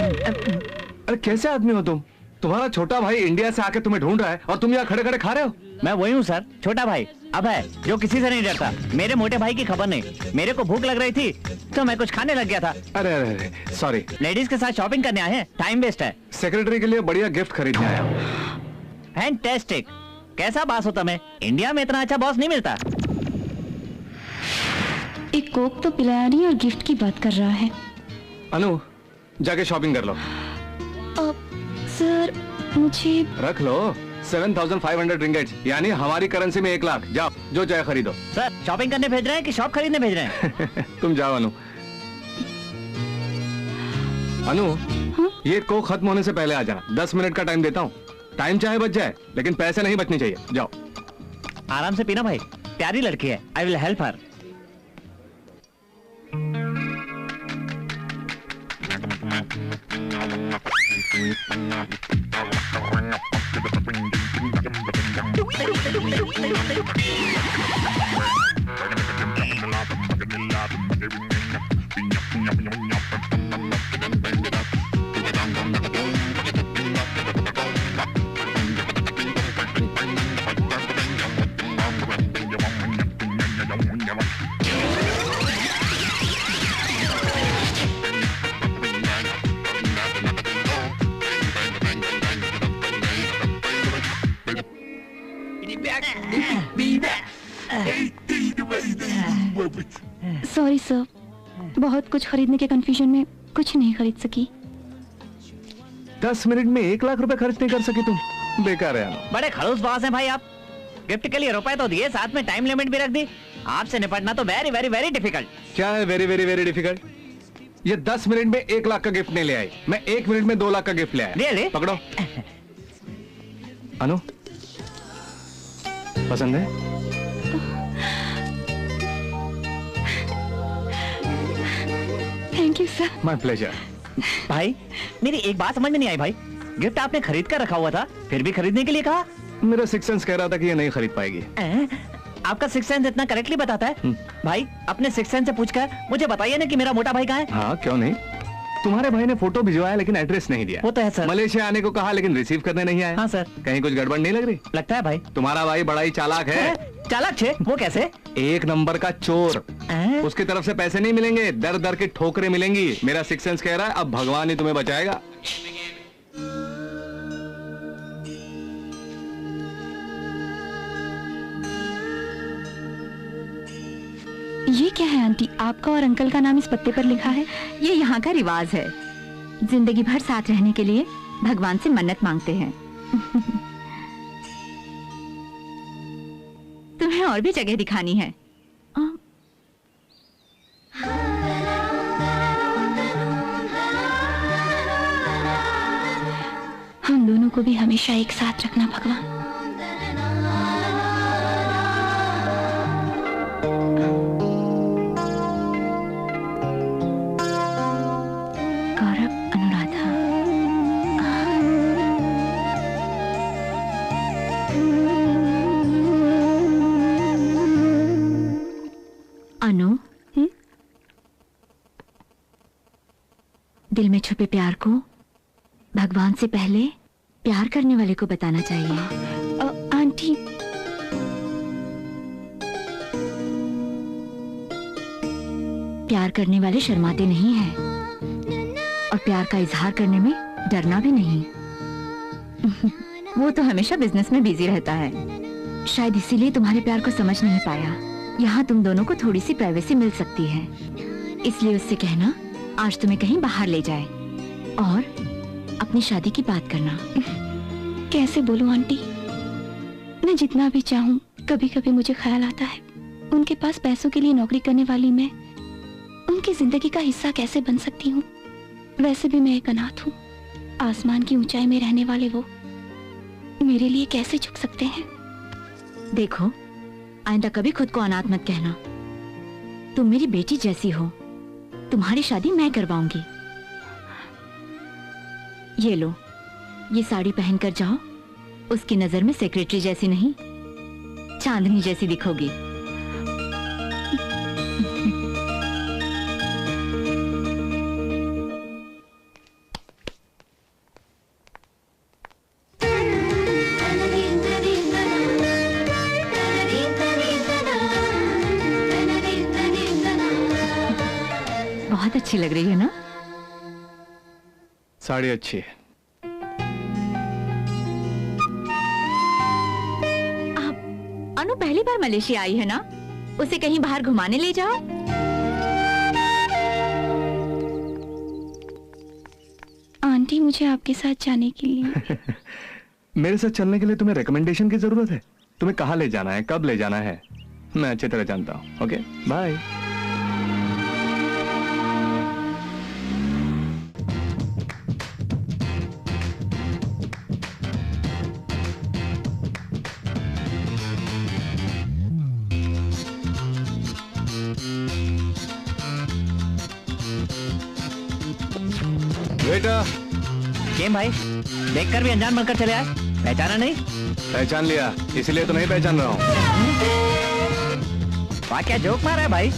अरे कैसे आदमी हो तुम? तुम्हारा छोटा भाई इंडिया से आके तुम्हें ढूंढ रहा है और तुम यहाँ खड़े खड़े खा रहे हो। मैं वही हूँ सर, छोटा भाई अब है जो किसी से नहीं डरता। मेरे मोटे भाई की खबर नहीं, मेरे को भूख लग रही थी तो मैं कुछ खाने लग गया था। अरे अरे अरे सॉरी। लेडीज के साथ शॉपिंग करने आए हैं, टाइम वेस्ट है। सेक्रेटरी के लिए बढ़िया गिफ्ट खरीदने आया हूँ। फैंटास्टिक। कैसा बॉस हो तुम्हें? इंडिया में इतना अच्छा बॉस नहीं मिलता। एक कोक तो पिलाया नहीं और गिफ्ट की बात कर रहा है। अनु जाके शॉपिंग कर लो। सर मुझे रख लो 7,500 रिंगेट्स, यानी हमारी करेंसी में 1 लाख। जाओ जो चाहे खरीदो। सर शॉपिंग करने भेज रहे हैं कि शॉप खरीदने भेज रहे हैं? तुम जाओ अनु। अनु ये कोक खत्म होने से पहले आ जाना। 10 मिनट का टाइम देता हूँ। टाइम चाहे बच जाए लेकिन पैसे नहीं बचने चाहिए। जाओ। आराम से पीना भाई, प्यारी लड़की है। I will help her. Sorry sir, बहुत कुछ खरीदने के कंफ्यूजन में कुछ नहीं खरीद सकी। 10 मिनट में 1 लाख रुपए खर्च नहीं कर सकी तुम? बेकार है अनु। बड़े खड़ूस बॉस हैं भाई आप। गिफ्ट के लिए रुपए तो दिए, साथ में टाइम लिमिट भी रख दी। आपसे निपटना तो वेरी वेरी वेरी डिफिकल्ट। क्या है वेरी वेरी वेरी डिफिकल्ट? ये 10 मिनट में 1 लाख का गिफ्ट नहीं ले आई, मैं 1 मिनट में 2 लाख का गिफ्ट ले आया। Really? पकड़ो। अनु पसंद है? Thank you sir. My pleasure. भाई मेरी एक बात समझ में नहीं आई भाई, गिफ्ट आपने खरीद कर रखा हुआ था फिर भी खरीदने के लिए कहा? मेरा सिक्स सेंस कह रहा था कि ये नहीं खरीद पाएगी। आपका सिक्स सेंस इतना करेक्टली बताता है? भाई अपने सिक्स सेंस से पूछकर मुझे बताइए ना कि मेरा मोटा भाई कहाँ है। हाँ क्यों नहीं। तुम्हारे भाई ने फोटो भिजवाया लेकिन एड्रेस नहीं दिया। वो तो है सर। मलेशिया आने को कहा लेकिन रिसीव करने नहीं आया। हाँ सर। कहीं कुछ गड़बड़ नहीं लग रही? लगता है भाई। तुम्हारा भाई बड़ा ही चालाक है। चालाक छे? वो कैसे? 1 नंबर का चोर। उसकी तरफ से पैसे नहीं मिलेंगे, दर दर की ठोकरें मिलेंगी। मेरा सिक्स सेंस कह रहा है अब भगवान ही तुम्हें बचाएगा। ये क्या है आंटी, आपका और अंकल का नाम इस पत्ते पर लिखा है? ये यहाँ का रिवाज है। जिंदगी भर साथ रहने के लिए भगवान से मन्नत मांगते हैं। तुम्हें और भी जगह दिखानी है। हम दोनों को भी हमेशा एक साथ रखना भगवान। गौरव, अनुराधा। अनु, दिल में छुपे प्यार को भगवान से पहले प्यार करने वाले को बताना चाहिए। आंटी, प्यार करने वाले शर्माते नहीं हैं और प्यार का इजहार करने में डरना भी नहीं। वो तो हमेशा बिजनेस में बिजी रहता है, शायद इसीलिए तुम्हारे प्यार को समझ नहीं पाया। यहाँ तुम दोनों को थोड़ी सी प्राइवेसी मिल सकती है, इसलिए उससे कहना आज तुम्हें कहीं बाहर ले जाए और अपनी शादी की बात करना। कैसे बोलूं आंटी, मैं जितना भी चाहूं कभी कभी मुझे ख्याल आता है उनके पास पैसों के लिए नौकरी करने वाली मैं उनकी जिंदगी का हिस्सा कैसे बन सकती हूँ। वैसे भी मैं एक अनाथ हूँ, आसमान की ऊंचाई में रहने वाले वो मेरे लिए कैसे झुक सकते हैं। देखो, आइंदा कभी खुद को अनाथ मत कहना। तुम मेरी बेटी जैसी हो, तुम्हारी शादी मैं करवाऊंगी। ये लो, ये साड़ी पहनकर जाओ, उसकी नजर में सेक्रेटरी जैसी नहीं चांदनी जैसी दिखोगी। बहुत अच्छी लग रही है ना? साड़ी अच्छी है। अनु पहली बार मलेशिया आई है ना, उसे कहीं बाहर घुमाने ले जाओ। आंटी, मुझे आपके साथ जाने के लिए मेरे साथ चलने के लिए तुम्हें रिकमेंडेशन की जरूरत है? तुम्हें कहाँ ले जाना है, कब ले जाना है, मैं अच्छी तरह जानता हूँ। Okay, bye. बेटा, केम भाई, देखकर भी अनजान बनकर चले आए, पहचाना नहीं? पहचान लिया, इसलिए तो नहीं पहचान रहा हूँ। वाह, क्या जोक मारा है भाई।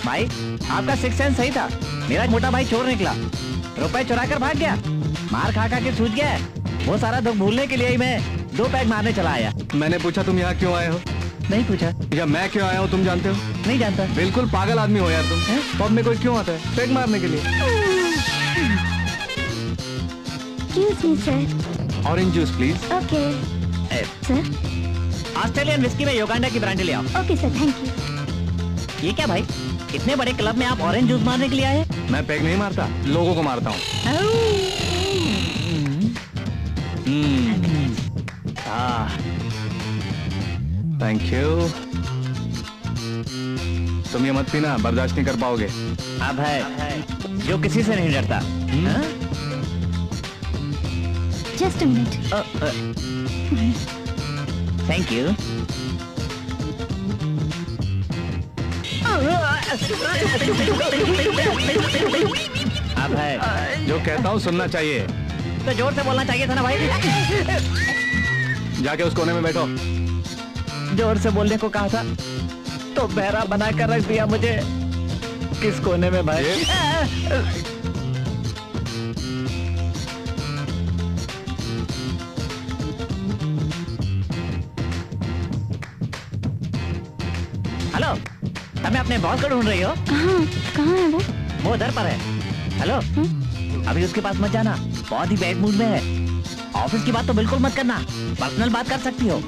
भाई, आपका सिक्स सेंस सही था। मेरा मोटा भाई चोर निकला, रुपए चुरा कर भाग गया, मार खा खा के सूझ गया। वो सारा दुख भूलने के लिए ही मैं 2 पैग मारने चला आया। मैंने पूछा तुम यहाँ क्यों आए हो? नहीं पूछा। या मैं क्यों आया हूँ तुम जानते हो? नहीं जानता। बिल्कुल पागल आदमी हो यार तुम। पब में कोई क्यों आता है पैग मारने के लिए? Excuse me, sir. Orange juice please. Okay. Sir? Australian whisky में योगांडा की ब्रांडी ले आओ। Okay, sir. Thank you. ये क्या भाई, इतने बड़े क्लब में आप ऑरेंज जूस मारने के लिए आए? मैं पैग नहीं मारता, लोगों को मारता हूँ। Thank you. तुम ये मत पीना, बर्दाश्त नहीं कर पाओगे। अब है जो किसी से नहीं डरता। Just a minute. Thank you. अब है जो कहता हूँ सुनना चाहिए। तो जोर से बोलना चाहिए था ना भाई। जाके उस कोने में बैठो। जोर से बोलने को कहा था तो बहरा बना कर रख दिया मुझे। किस कोने में भाई? हेलो, तुम्हें अपने बॉस को ढूंढ रही हो? कहाँ है वो? वो उधर पर है। हेलो, अभी उसके पास मत जाना, बहुत ही बैड मूड में है। ऑफिस की बात तो बिल्कुल मत करना, पर्सनल बात कर सकती हो।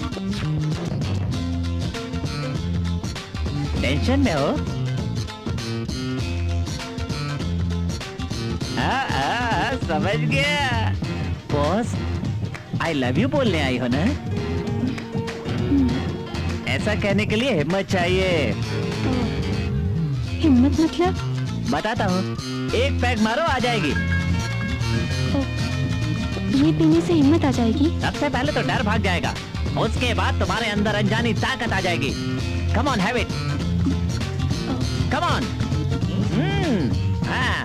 टेंशन में हो? समझ गया। बॉस, आई लव यू बोलने आई हो ना? ऐसा कहने के लिए हिम्मत चाहिए। हिम्मत मतलब? बताता हूँ, एक पैग मारो आ जाएगी। ये पीने से हिम्मत आ जाएगी? सबसे पहले तो डर भाग जाएगा, उसके बाद तुम्हारे अंदर अनजानी ताकत आ जाएगी। Come on, have it. Come on. हाँ,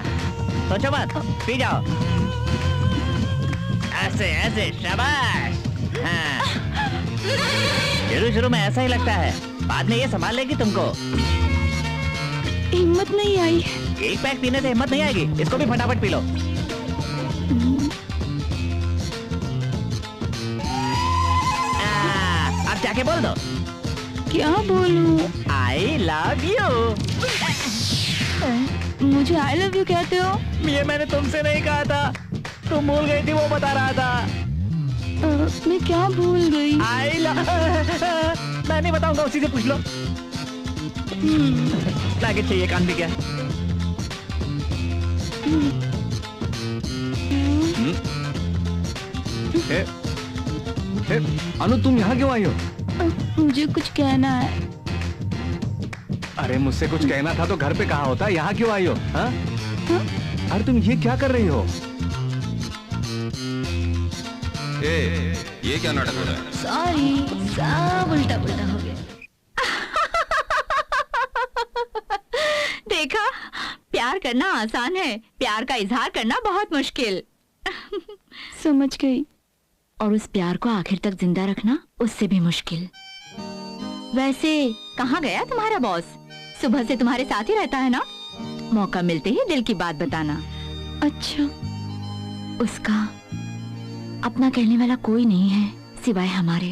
सोचो मत, पी जाओ। ऐसे ऐसे, शाबाश। हाँ, शुरू में ऐसा ही लगता है, बाद में ये संभाल लेगी तुमको। हिम्मत नहीं आई। एक पैक पीने से हिम्मत नहीं आएगी, इसको भी फटाफट पी लो। अब जाके बोल दो। क्या बोलूं? I love you. मुझे आई लव यू कहते हो? ये मैंने तुमसे नहीं कहा था, तुम भूल गई थी, वो बता रहा था। मैं क्या भूल गई? आई लव, मैं नहीं बताऊंगा, उसी से पूछ लो। लागे चाहिए कान भी क्या? अनु, तुम यहाँ क्यों आई हो? मुझे कुछ कहना है। अरे मुझसे कुछ कहना था तो घर पे कहा होता, यहाँ क्यों आई हो? हाँ? अरे तुम ये क्या कर रही हो? ये क्या नाटक हो रहा है? सॉरी, सब उल्टा पुल्टा हो गया। देखा, प्यार करना आसान है, प्यार का इजहार करना बहुत मुश्किल। समझ गई। और उस प्यार को आखिर तक जिंदा रखना उससे भी मुश्किल। वैसे कहाँ गया तुम्हारा बॉस? सुबह से तुम्हारे साथ ही रहता है ना? मौका मिलते ही दिल की बात बताना। अच्छा। उसका अपना कहने वाला कोई नहीं है सिवाय हमारे।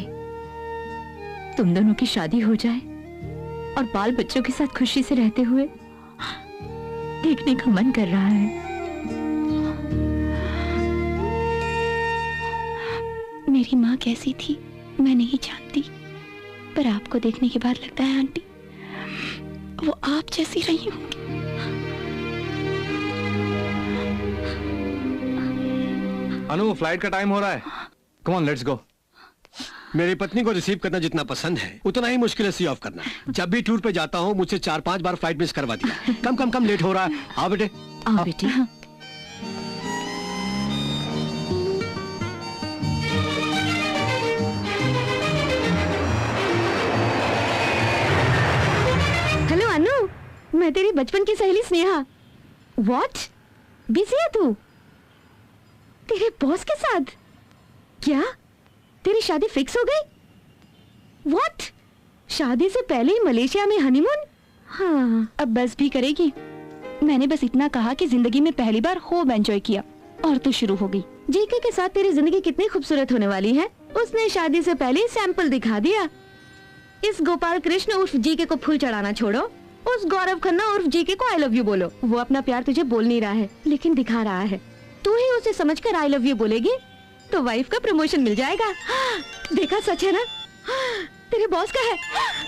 तुम दोनों की शादी हो जाए और बाल बच्चों के साथ खुशी से रहते हुए देखने का मन कर रहा है। मेरी माँ कैसी थी मैं नहीं जानती, पर आपको देखने के बाद लगता है आंटी वो आप जैसी रही होंगी। अनु, फ्लाइट का टाइम हो रहा है। Come on, let's go. मेरी पत्नी को रिसीव करना जितना पसंद है उतना ही मुश्किल है सी ऑफ करना। जब भी टूर पे जाता हूँ मुझसे 4-5 बार फ्लाइट मिस करवा दिया। कम कम कम, लेट हो रहा है। आओ बेटे। आओ बेटी। हेलो अनु, मैं तेरी बचपन की सहेली स्नेहा। व्हाट? बिजी है तू? तेरे बॉस के साथ? क्या तेरी शादी फिक्स हो गई? व्हाट? शादी से पहले ही मलेशिया में हनीमून? हाँ, अब बस भी करेगी। मैंने बस इतना कहा कि जिंदगी में पहली बार खूब एंजॉय किया और तू शुरू हो गई। जीके के साथ तेरी जिंदगी कितनी खूबसूरत होने वाली है, उसने शादी से पहले ही सैंपल दिखा दिया। इस गोपाल कृष्ण उर्फ जीके को फूल चढ़ाना छोड़ो, उस गौरव खन्ना उर्फ जीके को आई लव यू बोलो। वो अपना प्यार तुझे बोल नहीं रहा है लेकिन दिखा रहा है। तू ही उसे समझकर आई लव यू बोलेगी तो वाइफ का प्रमोशन मिल जाएगा। देखा, सच है ना? तेरे बॉस का है।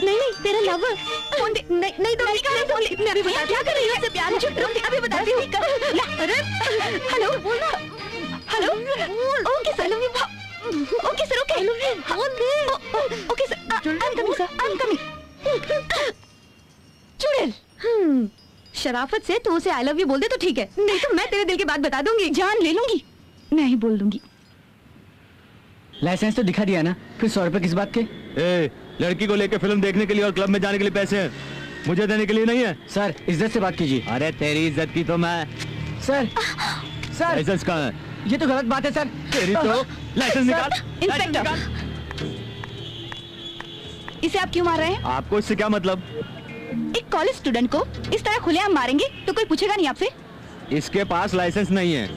नहीं नहीं, तेरा लवर। फोन दे। नहीं नहीं तो मैं अभी बता, क्या कर रही है उससे प्यार? चुप रुक, अभी बताती हूँ। अरे hello, hello, okay sir, okay sir, okay, okay sir, I am coming sir, I am coming. चुड़ैल, शराफत से तू उसे आई लव यू बोल दे तो ठीक है, नहीं तो मैं तेरे दिल की बात बता दूंगी, जान ले लूंगी। मैं ही बोल दूंगी। लाइसेंस तो दिखा दिया ना, फिर 100 रुपए किस बात के? ए, लड़की को लेकर फिल्म देखने के लिए और क्लब में जाने के लिए पैसे हैं, मुझे देने के लिए नहीं है। सर इज्जत से बात कीजिए। अरे तेरी इज्जत की तो मैं। सर सर लाइसेंस कहाँ है? ये तो गलत बात है सर। तेरी तो लाइसेंस निकाल। इंस्पेक्टर, इसे आप क्यों मार रहे हैं? आपको इससे क्या मतलब? एक कॉलेज स्टूडेंट को इस तरह खुलेआम मारेंगे तो कोई पूछेगा नहीं आपसे? इसके पास लाइसेंस नहीं है।